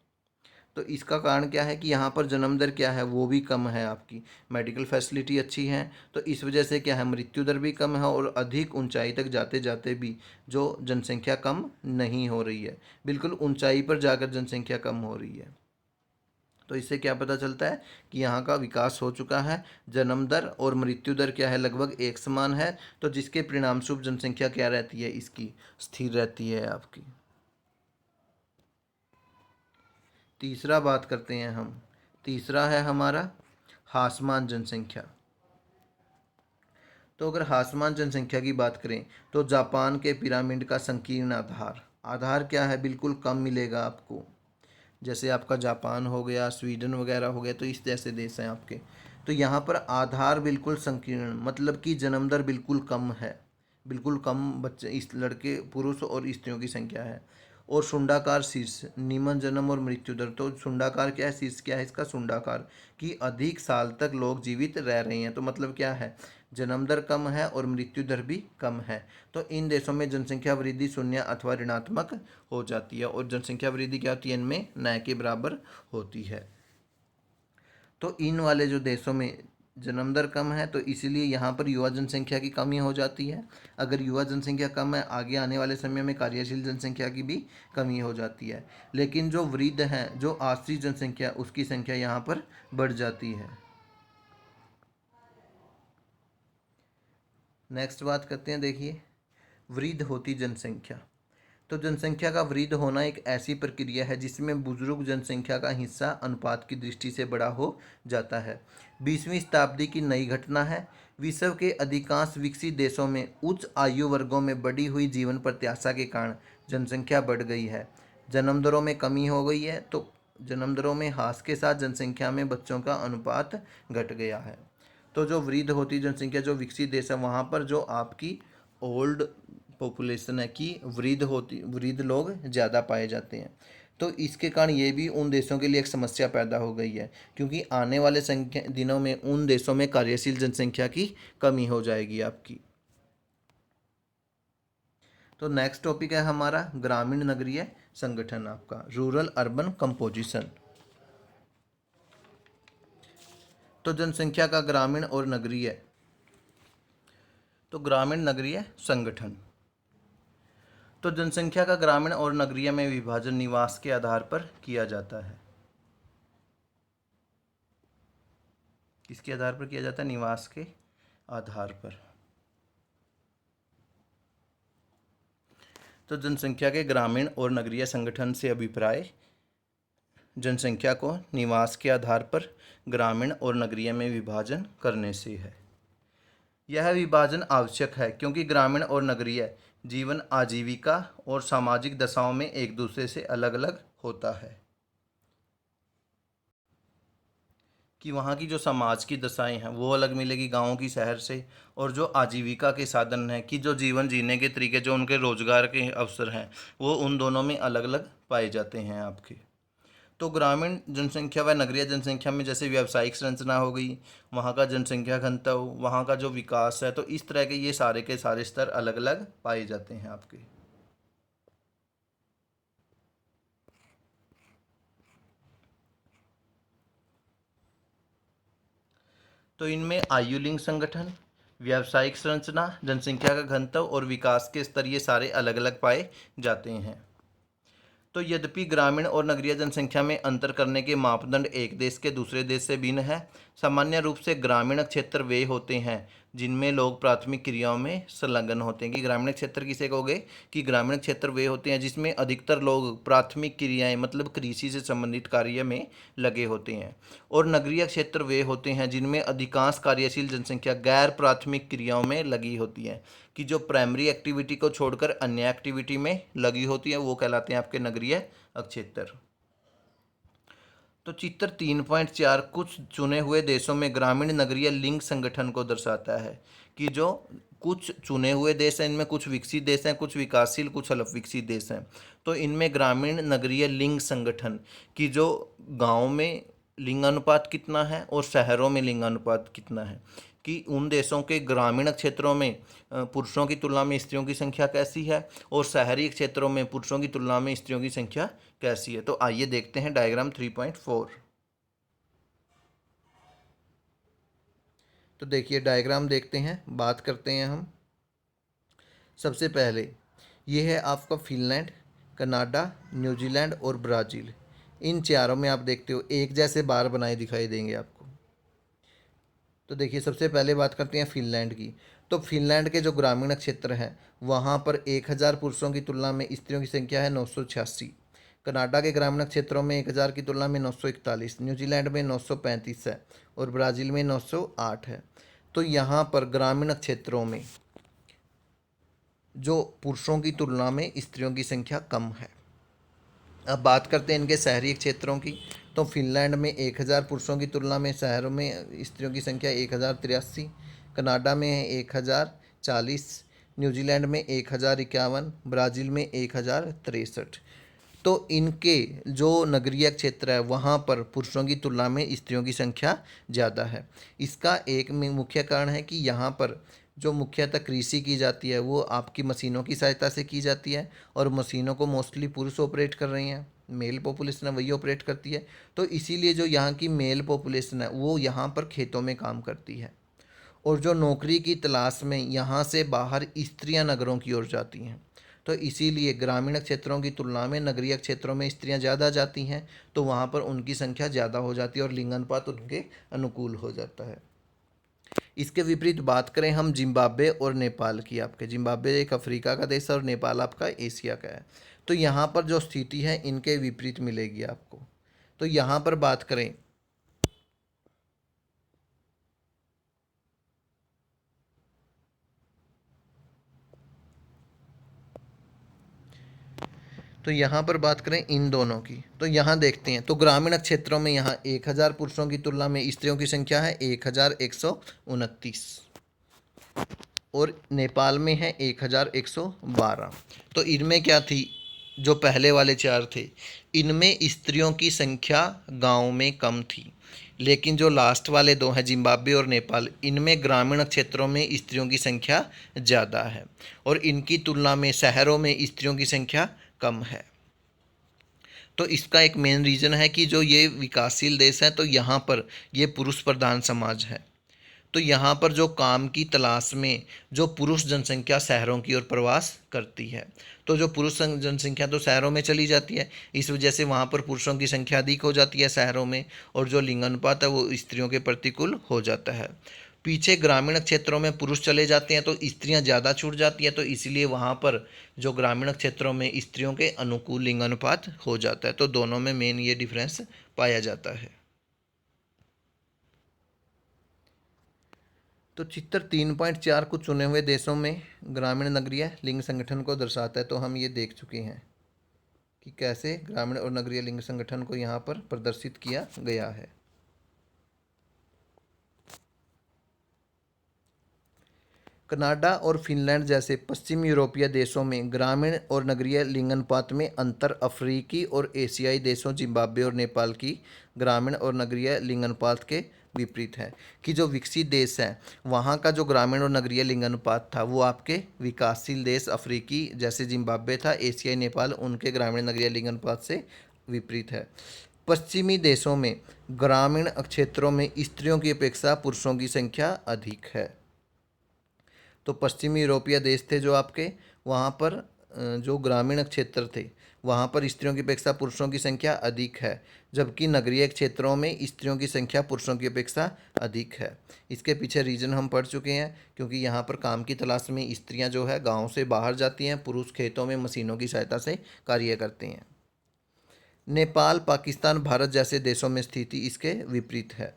तो इसका कारण क्या है कि यहाँ पर जन्म दर क्या है वो भी कम है आपकी, मेडिकल फैसिलिटी अच्छी है, तो इस वजह से क्या है मृत्यु दर भी कम है, और अधिक ऊंचाई तक जाते जाते भी जो जनसंख्या कम नहीं हो रही है, बिल्कुल ऊंचाई पर जाकर जनसंख्या कम हो रही है। तो इससे क्या पता चलता है कि यहाँ का विकास हो चुका है, जन्म दर और मृत्यु दर क्या है लगभग एक समान है, तो जिसके परिणामस्वरूप जनसंख्या क्या रहती है इसकी? स्थिर रहती है आपकी। तीसरा बात करते हैं हम, तीसरा है हमारा हासमान जनसंख्या। तो अगर हासमान जनसंख्या की बात करें तो जापान के पिरामिड का संकीर्ण आधार, आधार क्या है, बिल्कुल कम मिलेगा आपको। जैसे आपका जापान हो गया, स्वीडन वगैरह हो गया, तो इस जैसे देश हैं आपके, तो यहाँ पर आधार बिल्कुल संकीर्ण, मतलब कि जन्म दर बिल्कुल कम है, बिल्कुल कम बच्चे, इस लड़के पुरुष और स्त्रियों की संख्या है। और शुंडाकार शीर्ष, निम्न जन्म और मृत्यु दर। तो शुंडाकार क्या है, शीर्ष क्या है इसका, शुंडाकार, कि अधिक साल तक लोग जीवित रह रहे हैं। तो मतलब क्या है, जन्म दर कम है और मृत्यु दर भी कम है। तो इन देशों में जनसंख्या वृद्धि शून्य अथवा ऋणात्मक हो जाती है। और जनसंख्या वृद्धि क्या होती है, इनमें न के बराबर होती है। तो इन वाले जो देशों में जन्म दर कम है, तो इसीलिए यहाँ पर युवा जनसंख्या की कमी हो जाती है। अगर युवा जनसंख्या कम है, आगे आने वाले समय में कार्यशील जनसंख्या की भी कमी हो जाती है। लेकिन जो वृद्ध हैं, जो आश्रित जनसंख्या, उसकी संख्या यहाँ पर बढ़ जाती है। नेक्स्ट बात करते हैं, देखिए वृद्ध होती जनसंख्या। तो जनसंख्या का वृद्ध होना एक ऐसी प्रक्रिया है जिसमें बुजुर्ग जनसंख्या का हिस्सा अनुपात की दृष्टि से बड़ा हो जाता है। 20वीं शताब्दी की नई घटना है। विश्व के अधिकांश विकसित देशों में उच्च आयु वर्गों में बढ़ी हुई जीवन प्रत्याशा के कारण जनसंख्या बढ़ गई है, जन्म दरों में कमी हो गई है। तो जन्म दरों में ह्रास के साथ जनसंख्या में बच्चों का अनुपात घट गया है। तो जो वृद्ध होती जनसंख्या, जो विकसित देश है वहाँ पर जो आपकी ओल्ड पॉपुलेशन है, कि वृद्ध लोग ज़्यादा पाए जाते हैं। तो इसके कारण ये भी उन देशों के लिए एक समस्या पैदा हो गई है, क्योंकि आने वाले संख्या दिनों में उन देशों में कार्यशील जनसंख्या की कमी हो जाएगी आपकी। तो नेक्स्ट टॉपिक है हमारा ग्रामीण नगरीय संगठन, आपका रूरल अर्बन कंपोजिशन। तो जनसंख्या का ग्रामीण और नगरीय, तो ग्रामीण नगरीय संगठन। तो जनसंख्या का ग्रामीण और नगरीय में विभाजन निवास के आधार पर किया जाता है। किसके आधार पर किया जाता है, निवास के आधार पर। तो जनसंख्या के ग्रामीण और नगरीय संगठन से अभिप्राय जनसंख्या को निवास के आधार पर ग्रामीण और नगरीय में विभाजन करने से है। यह विभाजन आवश्यक है क्योंकि ग्रामीण और नगरीय जीवन आजीविका और सामाजिक दशाओं में एक दूसरे से अलग अलग होता है, कि वहाँ की जो समाज की दशाएं हैं वो अलग मिलेगी गाँव की शहर से, और जो आजीविका के साधन हैं, कि जो जीवन जीने के तरीके, जो उनके रोजगार के अवसर हैं, वो उन दोनों में अलग अलग पाए जाते हैं आपके। तो ग्रामीण जनसंख्या व नगरीय जनसंख्या में जैसे व्यावसायिक संरचना हो गई, वहाँ का जनसंख्या घनत्व, वहाँ का जो विकास है, तो इस तरह के ये सारे के सारे स्तर अलग अलग पाए जाते हैं आपके। तो इनमें आयु लिंग संगठन, व्यावसायिक संरचना, जनसंख्या का घनत्व और विकास के स्तर, ये सारे अलग अलग पाए जाते हैं। तो यद्यपि ग्रामीण और नगरीय जनसंख्या में अंतर करने के मापदंड एक देश के दूसरे देश से भिन्न है। सामान्य रूप से ग्रामीण क्षेत्र वे होते हैं जिनमें लोग प्राथमिक क्रियाओं में संलग्न होते हैं। कि ग्रामीण क्षेत्र किसे कहोगे, कि ग्रामीण क्षेत्र वे होते हैं जिसमें अधिकतर लोग प्राथमिक क्रियाएं, मतलब कृषि से संबंधित कार्य में लगे होते हैं। और नगरीय क्षेत्र वे होते हैं जिनमें अधिकांश कार्यशील जनसंख्या गैर प्राथमिक क्रियाओं में लगी होती है, कि जो प्राइमरी एक्टिविटी को छोड़कर अन्य एक्टिविटी में लगी होती है, वो कहलाते हैं आपके नगरीय क्षेत्र। तो चित्र 3.4 कुछ चुने हुए देशों में ग्रामीण नगरीय लिंग संगठन को दर्शाता है, कि जो कुछ चुने हुए देश हैं, इनमें कुछ विकसित देश हैं, कुछ विकासशील, कुछ अल्प विकसित देश हैं। तो इनमें ग्रामीण नगरीय लिंग संगठन, की जो गाँव में लिंगानुपात कितना है और शहरों में लिंगानुपात कितना है, कि उन देशों के ग्रामीण क्षेत्रों में पुरुषों की तुलना में स्त्रियों की संख्या कैसी है, और शहरी क्षेत्रों में पुरुषों की तुलना में स्त्रियों की संख्या कैसी है। तो आइए देखते हैं डायग्राम 3.4। तो देखिए डायग्राम देखते हैं, बात करते हैं हम। सबसे पहले ये है आपका फिनलैंड, कनाडा, न्यूजीलैंड और ब्राज़ील। इन चारों में आप देखते हो एक जैसे बार बनाए दिखाई देंगे आपको। तो देखिए सबसे पहले बात करते हैं फिनलैंड की। तो फिनलैंड के जो ग्रामीण क्षेत्र हैं वहाँ पर 1000 पुरुषों की तुलना में स्त्रियों की संख्या है 986। कनाडा के ग्रामीण क्षेत्रों में 1000 की तुलना में 941, न्यूजीलैंड में 935 है और ब्राज़ील में 908 है। तो यहाँ पर ग्रामीण क्षेत्रों में जो पुरुषों की तुलना में स्त्रियों की संख्या कम है। अब बात करते हैं इनके शहरी क्षेत्रों की। तो फिनलैंड में 1000 पुरुषों की तुलना में शहरों में स्त्रियों की संख्या 1083, कनाडा में है 1040, न्यूजीलैंड में 1051, ब्राज़ील में 1063। तो इनके जो नगरीय क्षेत्र है वहाँ पर पुरुषों की तुलना में स्त्रियों की संख्या ज़्यादा है। इसका एक मुख्य कारण है कि यहाँ पर जो मुख्यतः कृषि की जाती है वो आपकी मशीनों की सहायता से की जाती है और मशीनों को मोस्टली पुरुष ऑपरेट कर रही हैं, मेल पॉपुलेशन है वही ऑपरेट करती है। तो इसीलिए जो यहाँ की मेल पॉपुलेशन है वो यहाँ पर खेतों में काम करती है और जो नौकरी की तलाश में यहाँ से बाहर स्त्रियाँ नगरों की ओर जाती हैं। तो इसीलिए ग्रामीण क्षेत्रों की तुलना में नगरीय क्षेत्रों में स्त्रियाँ ज़्यादा जाती हैं, तो वहाँ पर उनकी संख्या ज़्यादा हो जाती है और लिंगानुपात उनके अनुकूल हो जाता है। इसके विपरीत बात करें हम जिम्बाब्वे और नेपाल की। आपके जिम्बाब्वे एक अफ्रीका का देश है और नेपाल आपका एशिया का है। तो यहाँ पर जो स्थिति है इनके विपरीत मिलेगी आपको। तो यहाँ पर बात करें तो यहाँ पर बात करें इन दोनों की, तो यहाँ देखते हैं तो ग्रामीण क्षेत्रों में यहाँ 1000 पुरुषों की तुलना में स्त्रियों की संख्या है 1129 और नेपाल में है 1112। तो इनमें क्या थी, जो पहले वाले चार थे इनमें स्त्रियों की संख्या गांव में कम थी, लेकिन जो लास्ट वाले दो हैं जिम्बाब्वे और नेपाल, इनमें ग्रामीण क्षेत्रों में स्त्रियों की संख्या ज़्यादा है और इनकी तुलना में शहरों में स्त्रियों की संख्या कम है। तो इसका एक मेन रीज़न है कि जो ये विकासशील देश हैं तो यहाँ पर ये पुरुष प्रधान समाज है। तो यहाँ पर जो काम की तलाश में जो पुरुष जनसंख्या शहरों की ओर प्रवास करती है, तो जो पुरुष जनसंख्या तो शहरों में चली जाती है, इस वजह से वहाँ पर पुरुषों की संख्या अधिक हो जाती है शहरों में और जो लिंगानुपात है वो स्त्रियों के प्रतिकूल हो जाता है। पीछे ग्रामीण क्षेत्रों में पुरुष चले जाते हैं तो स्त्रियां ज़्यादा छूट जाती हैं, तो इसलिए वहाँ पर जो ग्रामीण क्षेत्रों में स्त्रियों के अनुकूल लिंगानुपात हो जाता है। तो दोनों में मेन ये डिफरेंस पाया जाता है। तो चित्र 3.4 कुछ चुने हुए देशों में ग्रामीण नगरीय लिंग संगठन को दर्शाता है। तो हम ये देख चुके हैं कि कैसे ग्रामीण और नगरीय लिंग संगठन को यहाँ पर प्रदर्शित किया गया है। कनाडा और फिनलैंड जैसे पश्चिम यूरोपीय देशों में ग्रामीण और नगरीय लिंगानुपात में अंतर अफ्रीकी और एशियाई देशों जिम्बाब्वे और नेपाल की ग्रामीण और नगरीय लिंगानुपात के विपरीत है। कि जो विकसित देश हैं वहाँ का जो ग्रामीण और नगरीय लिंगानुपात था वो आपके विकासशील देश अफ्रीकी जैसे जिम्बाब्वे था, एशियाई नेपाल, उनके ग्रामीण नगरीय लिंगानुपात से विपरीत है। पश्चिमी देशों में ग्रामीण क्षेत्रों में स्त्रियों की अपेक्षा पुरुषों की संख्या अधिक है। तो पश्चिमी यूरोपीय देश थे जो आपके, वहाँ पर जो ग्रामीण क्षेत्र थे वहाँ पर स्त्रियों की अपेक्षा पुरुषों की संख्या अधिक है, जबकि नगरीय क्षेत्रों में स्त्रियों की संख्या पुरुषों की अपेक्षा अधिक है। इसके पीछे रीज़न हम पढ़ चुके हैं, क्योंकि यहाँ पर काम की तलाश में स्त्रियाँ जो है गाँव से बाहर जाती हैं, पुरुष खेतों में मशीनों की सहायता से कार्य करते हैं। नेपाल, पाकिस्तान, भारत जैसे देशों में स्थिति इसके विपरीत है।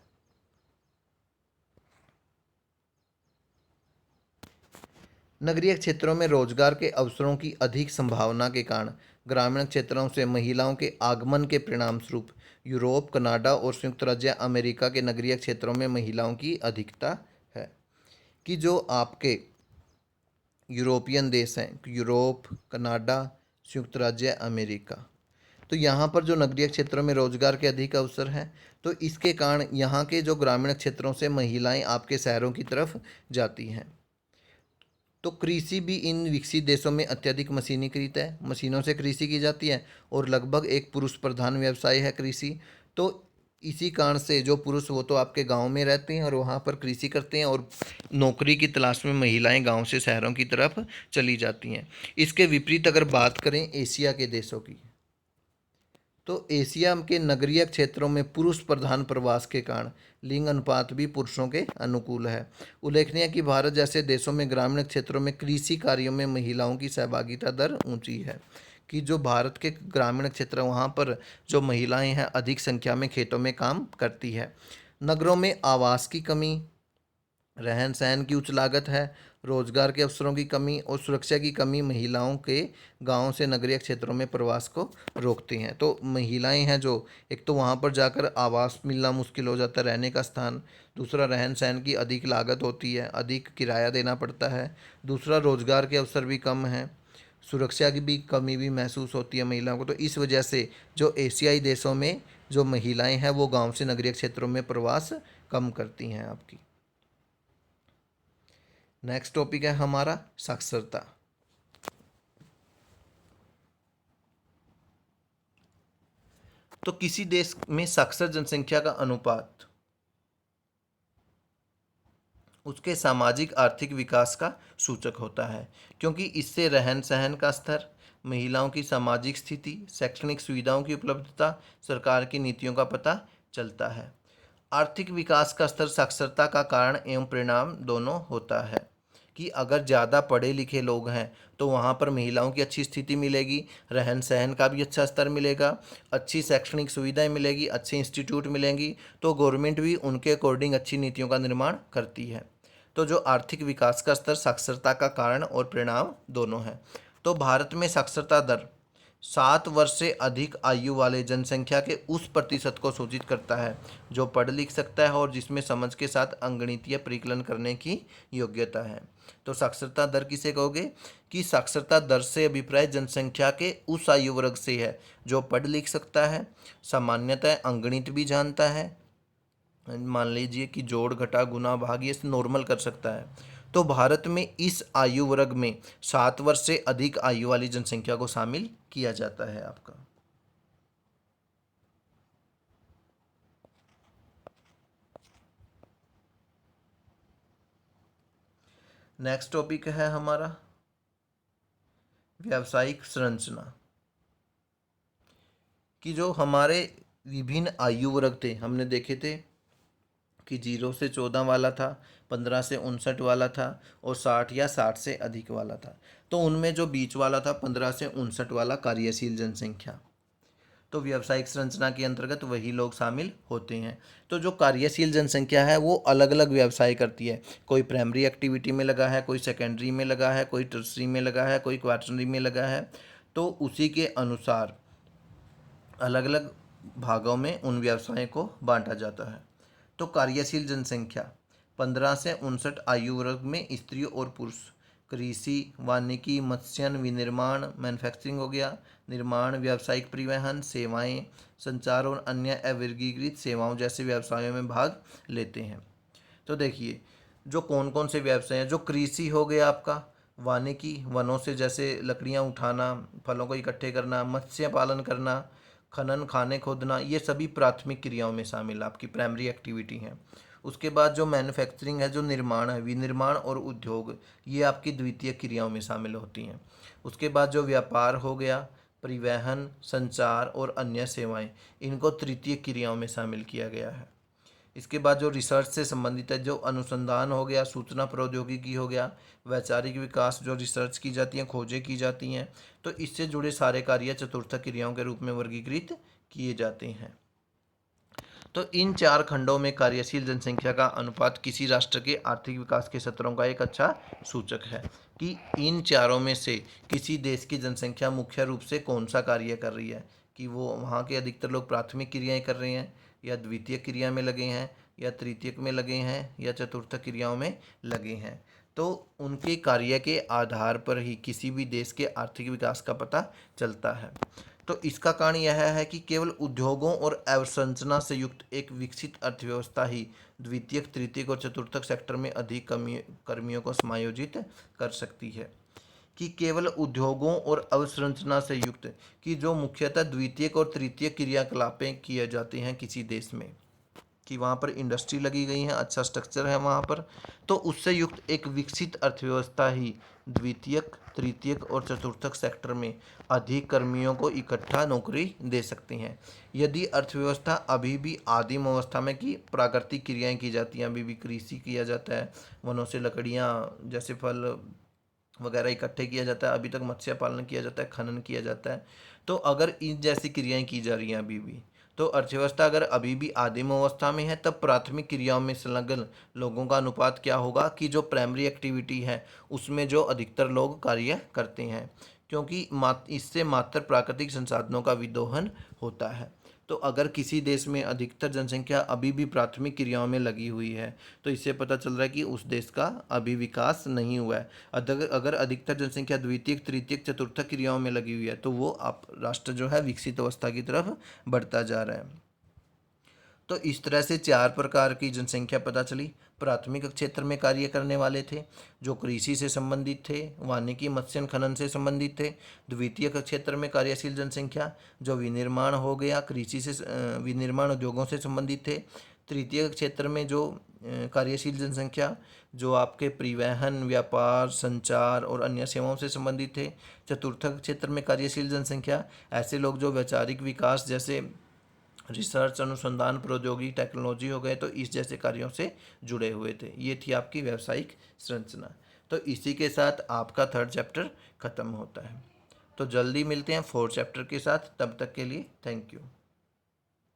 नगरीय क्षेत्रों में रोजगार के अवसरों की अधिक संभावना के कारण ग्रामीण क्षेत्रों से महिलाओं के आगमन के परिणाम स्वरूप यूरोप, कनाडा और संयुक्त राज्य अमेरिका के नगरीय क्षेत्रों में महिलाओं की अधिकता है। कि जो आपके यूरोपियन देश हैं, यूरोप, कनाडा, संयुक्त राज्य अमेरिका, तो यहाँ पर जो नगरीय क्षेत्रों में रोजगार के अधिक अवसर हैं, तो इसके कारण यहाँ के जो ग्रामीण क्षेत्रों से महिलाएं आपके शहरों की तरफ जाती हैं। तो कृषि भी इन विकसित देशों में अत्यधिक मशीनीकृत है, मशीनों से कृषि की जाती है और लगभग एक पुरुष प्रधान व्यवसाय है कृषि। तो इसी कारण से जो पुरुष वो तो आपके गांव में रहते हैं और वहाँ पर कृषि करते हैं और नौकरी की तलाश में महिलाएं गांव से शहरों की तरफ चली जाती हैं। इसके विपरीत अगर बात करें एशिया के देशों की, तो एशिया के नगरीय क्षेत्रों में पुरुष प्रधान प्रवास के कारण लिंग अनुपात भी पुरुषों के अनुकूल है। उल्लेखनीय है कि भारत जैसे देशों में ग्रामीण क्षेत्रों में कृषि कार्यों में महिलाओं की सहभागिता दर ऊंची है। कि जो भारत के ग्रामीण क्षेत्र हैं वहाँ पर जो महिलाएं हैं अधिक संख्या में खेतों में काम करती है। नगरों में आवास की कमी, रहन सहन की उच्च लागत है, रोजगार के अवसरों की कमी और सुरक्षा की कमी महिलाओं के गांवों से नगरीय क्षेत्रों में प्रवास को रोकती हैं। तो महिलाएं हैं जो, एक तो वहां पर जाकर आवास मिलना मुश्किल हो जाता है, रहने का स्थान। दूसरा, रहन सहन की अधिक लागत होती है, अधिक किराया देना पड़ता है। दूसरा, रोजगार के अवसर भी कम हैं। सुरक्षा की भी कमी भी महसूस होती है महिलाओं को। तो इस वजह से जो एशियाई देशों में जो महिलाएं हैं वो गांव से नगरीय क्षेत्रों में प्रवास कम करती हैं आपकी। नेक्स्ट टॉपिक है हमारा साक्षरता। तो किसी देश में साक्षर जनसंख्या का अनुपात उसके सामाजिक आर्थिक विकास का सूचक होता है, क्योंकि इससे रहन सहन का स्तर, महिलाओं की सामाजिक स्थिति, शैक्षणिक सुविधाओं की उपलब्धता, सरकार की नीतियों का पता चलता है। आर्थिक विकास का स्तर साक्षरता का कारण एवं परिणाम दोनों होता है, कि अगर ज़्यादा पढ़े लिखे लोग हैं तो वहाँ पर महिलाओं की अच्छी स्थिति मिलेगी, रहन सहन का भी अच्छा स्तर मिलेगा, अच्छी शैक्षणिक सुविधाएं मिलेगी, अच्छे इंस्टीट्यूट मिलेंगी, तो गवर्नमेंट भी उनके अकॉर्डिंग अच्छी नीतियों का निर्माण करती है। तो जो आर्थिक विकास का स्तर साक्षरता का कारण और परिणाम दोनों है। तो भारत में साक्षरता दर 7 वर्ष से अधिक आयु वाले जनसंख्या के उस प्रतिशत को सूचित करता है जो पढ़ लिख सकता है और जिसमें समझ के साथ अंगणितीय परिकलन करने की योग्यता है। तो साक्षरता दर किसे कहोगे? कि साक्षरता दर से अभिप्राय जनसंख्या के उस आयु वर्ग से है जो पढ़ लिख सकता है, सामान्यतः अंगणित भी जानता है, मान लीजिए कि जोड़ घटा गुना भाग ये नॉर्मल कर सकता है। तो भारत में इस आयु वर्ग में 7 वर्ष से अधिक आयु वाली जनसंख्या को शामिल किया जाता है आपका। नेक्स्ट टॉपिक है हमारा व्यावसायिक संरचना। कि जो हमारे विभिन्न आयु वर्ग थे हमने देखे थे कि 0 से 14 वाला था, 15 से 59 वाला था और 60 या 60 से अधिक वाला था। तो उनमें जो बीच वाला था 15 से 59 वाला कार्यशील जनसंख्या, तो व्यावसायिक संरचना के अंतर्गत वही लोग शामिल होते हैं। तो जो कार्यशील जनसंख्या है वो अलग अलग व्यवसाय करती है, कोई प्राइमरी एक्टिविटी में लगा है, कोई सेकेंडरी में लगा है, कोई टर्सरी में लगा है, कोई क्वार्टरली में लगा है। तो उसी के अनुसार अलग अलग भागों में उन व्यवसायों को बांटा जाता है। तो कार्यशील जनसंख्या 15 से 59 आयु वर्ग में स्त्रियों और पुरुष कृषि, वानिकी, मत्स्यन, विनिर्माण, मैन्युफैक्चरिंग हो गया, निर्माण, व्यावसायिक परिवहन, सेवाएं, संचार और अन्य अवर्गीकृत सेवाओं जैसे व्यवसायों में भाग लेते हैं। तो देखिए जो कौन कौन से व्यवसाय हैं। जो कृषि हो गया आपका, वानिकी वनों से जैसे लकड़ियां उठाना, फलों को इकट्ठे करना, मत्स्य पालन करना, खनन, खाने खोदना, ये सभी प्राथमिक क्रियाओं में शामिल आपकी प्राइमरी एक्टिविटी हैं। उसके बाद जो मैन्युफैक्चरिंग है, जो निर्माण है, विनिर्माण और उद्योग, ये आपकी द्वितीय क्रियाओं में शामिल होती हैं। उसके बाद जो व्यापार हो गया, परिवहन, संचार और अन्य सेवाएं, इनको तृतीय क्रियाओं में शामिल किया गया है। इसके बाद जो रिसर्च से संबंधित है, जो अनुसंधान हो गया, सूचना प्रौद्योगिकी हो गया, वैचारिक विकास, जो रिसर्च की जाती हैं, खोजें की जाती हैं, तो इससे जुड़े सारे कार्य चतुर्थ क्रियाओं के रूप में वर्गीकृत किए जाते हैं। तो इन 4 खंडों में कार्यशील जनसंख्या का अनुपात किसी राष्ट्र के आर्थिक विकास के स्तरों का एक अच्छा सूचक है, कि इन चारों में से किसी देश की जनसंख्या मुख्य रूप से कौन सा कार्य कर रही है, कि वो वहाँ के अधिकतर लोग प्राथमिक क्रियाएं कर रहे हैं, या द्वितीय क्रिया में लगे हैं, या तृतीयक में लगे हैं, या चतुर्थ क्रियाओं में लगे हैं। तो उनके कार्य के आधार पर ही किसी भी देश के आर्थिक विकास का पता चलता है। तो इसका कारण यह है कि केवल उद्योगों और अवसंरचना से युक्त एक विकसित अर्थव्यवस्था ही द्वितीयक, तृतीयक और चतुर्थक सेक्टर में अधिक कर्मियों को समायोजित कर सकती है। कि केवल उद्योगों और अवसंरचना से युक्त, कि जो मुख्यतः द्वितीयक और तृतीयक क्रियाकलापें किए जाते हैं किसी देश में, कि वहाँ पर इंडस्ट्री लगी गई है, अच्छा स्ट्रक्चर है वहाँ पर, तो उससे युक्त एक विकसित अर्थव्यवस्था ही द्वितीयक, तृतीयक और चतुर्थक सेक्टर में अधिक कर्मियों को इकट्ठा नौकरी दे सकती हैं। यदि अर्थव्यवस्था अभी भी आदिम अवस्था में, कि प्राकृतिक क्रियाएं की जाती हैं, अभी भी कृषि किया जाता है, वनों से लकड़ियाँ जैसे फल वगैरह इकट्ठे किया जाता है, अभी तक मत्स्य पालन किया जाता है, खनन किया जाता है। तो अगर इन जैसी क्रियाएं की जा रही हैं अभी भी, तो अर्थव्यवस्था अगर अभी भी आदिम अवस्था में है, तब प्राथमिक क्रियाओं में संलग्न लोगों का अनुपात क्या होगा कि जो प्राइमरी एक्टिविटी है उसमें जो अधिकतर लोग कार्य करते हैं, क्योंकि इससे मात्र प्राकृतिक संसाधनों का विदोहन होता है। तो अगर किसी देश में अधिकतर जनसंख्या अभी भी प्राथमिक क्रियाओं में लगी हुई है, तो इससे पता चल रहा है कि उस देश का अभी विकास नहीं हुआ है। अगर अधिकतर जनसंख्या द्वितीयक, तृतीयक, चतुर्थक क्रियाओं में लगी हुई है, तो वो आप राष्ट्र जो है विकसित अवस्था की तरफ बढ़ता जा रहा है। तो इस तरह से 4 प्रकार की जनसंख्या पता चली। प्राथमिक क्षेत्र में कार्य करने वाले थे, जो कृषि से संबंधित थे, वानिकी, मत्स्य खनन से संबंधित थे। द्वितीयक क्षेत्र में कार्यशील जनसंख्या, जो विनिर्माण हो गया, कृषि से विनिर्माण उद्योगों से संबंधित थे। तृतीय क्षेत्र में जो कार्यशील जनसंख्या, जो आपके परिवहन, व्यापार, संचार और अन्य सेवाओं से संबंधित थे। चतुर्थक क्षेत्र में कार्यशील जनसंख्या, ऐसे लोग जो वैचारिक विकास जैसे रिसर्च, अनुसंधान, प्रौद्योगिकी, टेक्नोलॉजी हो गए, तो इस जैसे कार्यों से जुड़े हुए थे। ये थी आपकी व्यावसायिक संरचना। तो इसी के साथ आपका 3rd चैप्टर ख़त्म होता है। तो जल्दी मिलते हैं 4th चैप्टर के साथ, तब तक के लिए थैंक यू।